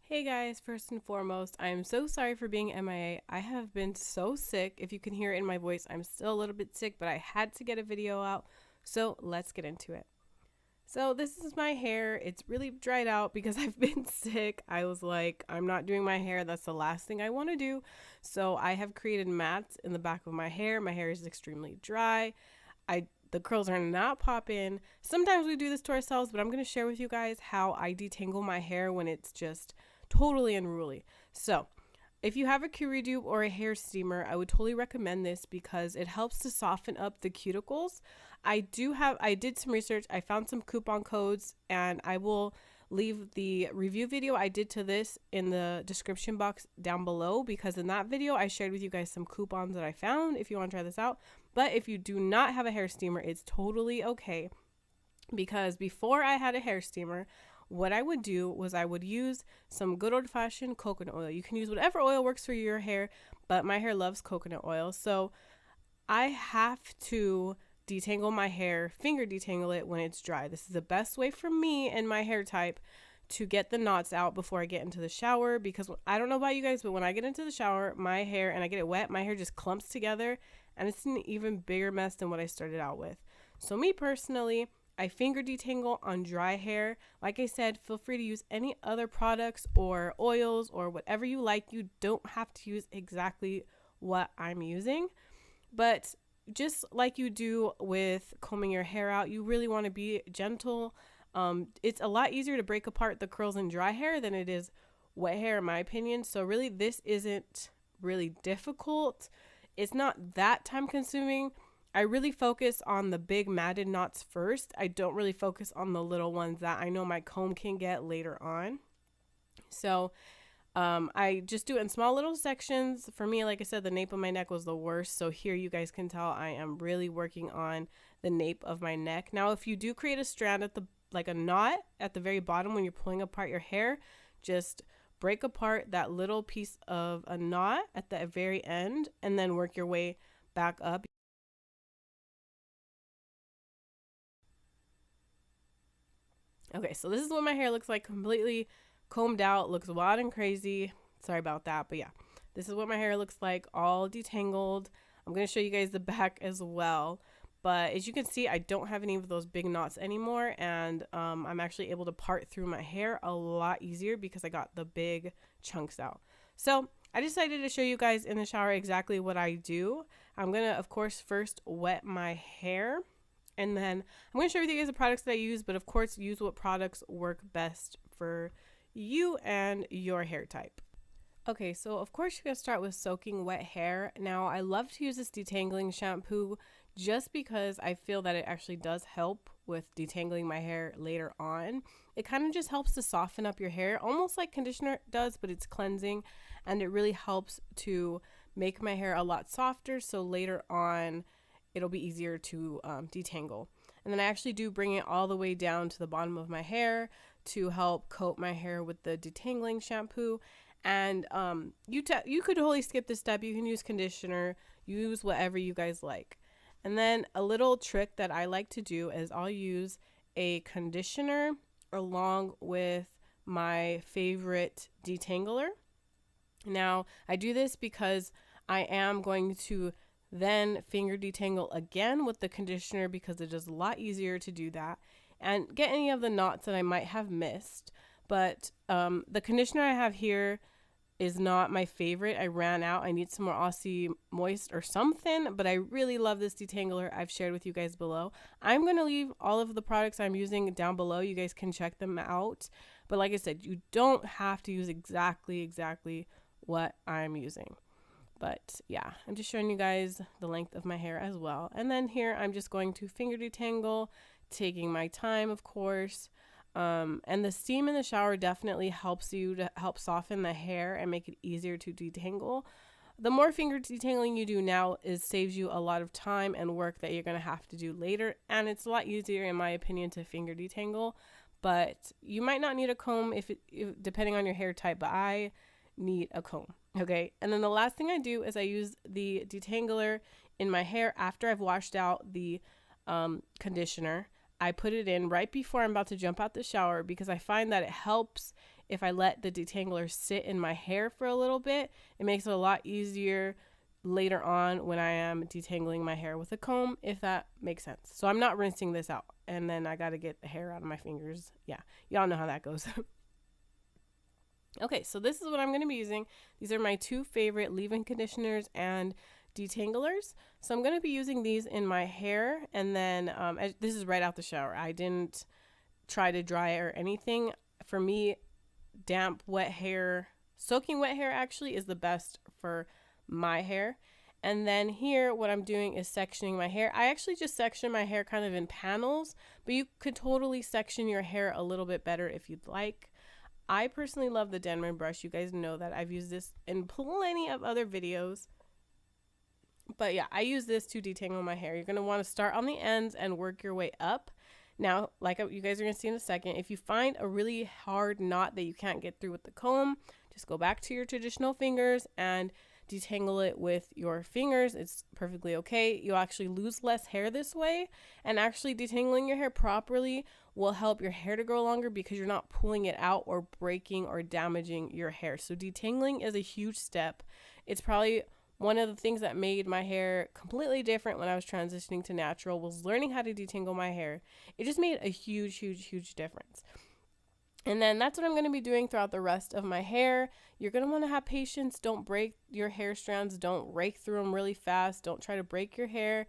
Hey guys, first and foremost, I am so sorry for being MIA. I have been so sick. If you can hear it in my voice, I'm still a little bit sick, but I had to get a video out. So let's get into it. So this is my hair. It's really dried out because I've been sick. I was like, I'm not doing my hair. That's the last thing I want to do. So I have created mats in the back of my hair. My hair is extremely dry. The curls are not popping. Sometimes we do this to ourselves, but I'm going to share with you guys how I detangle my hair when it's just totally unruly. So if you have a Q-Redew or a hair steamer, I would totally recommend this because it helps to soften up the cuticles. I did some research. I found some coupon codes, and I will leave the review video I did to this in the description box down below, because in that video I shared with you guys some coupons that I found if you want to try this out. But if you do not have a hair steamer, it's totally okay, because before I had a hair steamer, what I would do was I would use some good old-fashioned coconut oil. You can use whatever oil works for your hair, but my hair loves coconut oil. So I have to detangle my hair, finger detangle it when it's dry. This is the best way for me and my hair type to get the knots out before I get into the shower, because I don't know about you guys, but when I get into the shower, my hair, and I get it wet, my hair just clumps together and it's an even bigger mess than what I started out with. So me personally, I finger detangle on dry hair. Like I said, feel free to use any other products or oils or whatever you like. You don't have to use exactly what I'm using, but just like you do with combing your hair out, you really want to be gentle. It's a lot easier to break apart the curls in dry hair than it is wet hair, in my opinion. So really, this isn't really difficult. It's not that time consuming. I really focus on the big matted knots first. I don't really focus on the little ones that I know my comb can get later on. So I just do it in small little sections. For me, like I said, the nape of my neck was the worst. So here you guys can tell I am really working on the nape of my neck. Now, if you do create a strand at like a knot at the very bottom when you're pulling apart your hair, just break apart that little piece of a knot at the very end and then work your way back up. Okay, so this is what my hair looks like, completely combed out, looks wild and crazy. Sorry about that, but yeah, this is what my hair looks like, all detangled. I'm going to show you guys the back as well. But as you can see, I don't have any of those big knots anymore, and I'm actually able to part through my hair a lot easier because I got the big chunks out. So I decided to show you guys in the shower exactly what I do. I'm going to, of course, first wet my hair. And then I'm going to share with you guys the products that I use, but of course, use what products work best for you and your hair type. Okay, so of course, you're going to start with soaking wet hair. Now, I love to use this detangling shampoo just because I feel that it actually does help with detangling my hair later on. It kind of just helps to soften up your hair, almost like conditioner does, but it's cleansing, and it really helps to make my hair a lot softer, so later on, it'll be easier to detangle. And then I actually do bring it all the way down to the bottom of my hair to help coat my hair with the detangling shampoo. And you could totally skip this step. You can use conditioner, use whatever you guys like. And then a little trick that I like to do is I'll use a conditioner along with my favorite detangler. Now, I do this because I am going to then finger detangle again with the conditioner because it is a lot easier to do that and get any of the knots that I might have missed. But the conditioner I have here is not my favorite. I ran out. I need some more Aussie Moist or something, but I really love this detangler I've shared with you guys below. I'm going to leave all of the products I'm using down below. You guys can check them out. But like I said, you don't have to use exactly what I'm using. But yeah, I'm just showing you guys the length of my hair as well. And then here I'm just going to finger detangle, taking my time, of course. And the steam in the shower definitely helps you to help soften the hair and make it easier to detangle. The more finger detangling you do now saves you a lot of time and work that you're going to have to do later. And it's a lot easier, in my opinion, to finger detangle. But you might not need a comb if depending on your hair type, but I need a comb. Okay, and then the last thing I do is I use the detangler in my hair after I've washed out the conditioner. I put it in right before I'm about to jump out the shower because I find that it helps if I let the detangler sit in my hair for a little bit, it makes it a lot easier later on when I am detangling my hair with a comb, if that makes sense. So I'm not rinsing this out, and then I got to get the hair out of my fingers. Yeah, y'all know how that goes. Okay, so this is what I'm going to be using. These are my two favorite leave-in conditioners and detanglers. So I'm going to be using these in my hair, and then this is right out the shower. I didn't try to dry it or anything. For me, damp, wet hair, soaking wet hair actually is the best for my hair. And then here, what I'm doing is sectioning my hair. I actually just section my hair kind of in panels, but you could totally section your hair a little bit better if you'd like. I personally love the Denman brush. You guys know that. I've used this in plenty of other videos. But yeah, I use this to detangle my hair. You're going to want to start on the ends and work your way up. Now, like you guys are going to see in a second, if you find a really hard knot that you can't get through with the comb, just go back to your traditional fingers and detangle it with your fingers. It's perfectly okay. You'll actually lose less hair this way, and actually detangling your hair properly will help your hair to grow longer because you're not pulling it out or breaking or damaging your hair. So detangling is a huge step. It's probably one of the things that made my hair completely different when I was transitioning to natural, was learning how to detangle my hair. It just made a huge, huge, huge difference. And then that's what I'm going to be doing throughout the rest of my hair. You're going to want to have patience. Don't break your hair strands. Don't rake through them really fast. Don't try to break your hair.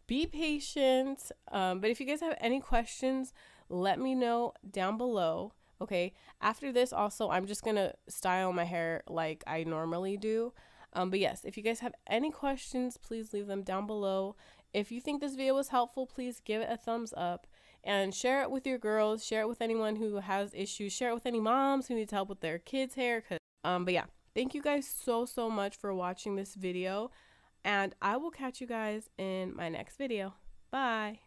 Be patient. But if you guys have any questions, let me know down below. Okay. After this, also, I'm just going to style my hair like I normally do. But yes, if you guys have any questions, please leave them down below. If you think this video was helpful, please give it a thumbs up. And share it with your girls, share it with anyone who has issues, share it with any moms who need help with their kids' hair. But yeah, thank you guys so much for watching this video, and I will catch you guys in my next video. Bye.